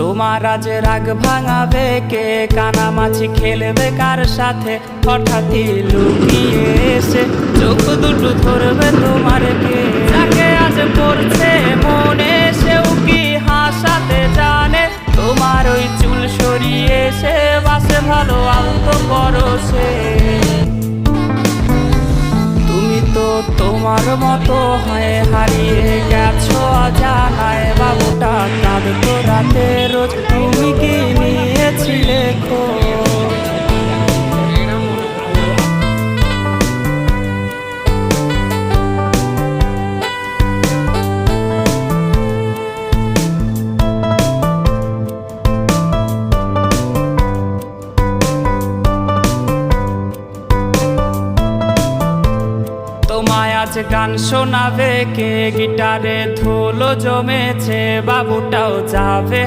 তোমার আজ রাগ ভাঙাবে কে? কানামাছি খেলবে কার সাথে? হঠাৎই লুকিয়ে এসে চোখ দুটো ধরবে তোমার কে? যাকে আজ পড়ছে মনে সেও কি হাসাতে জানে? তোমার ওই চুল সরিয়ে সে বাসে ভালো আলতো পরশে। তুমি তো তোমার মতো হয়ে হারিয়ে গেছো অজানায়। বাবুটা কাঁদতো রাতে রোজ, তুমি কি নিয়েছিলে খোঁজ? তোমায় আজ গান শোনাবে কে? গিটারে ধুলো জমেছে, বাবুটাও যাবে।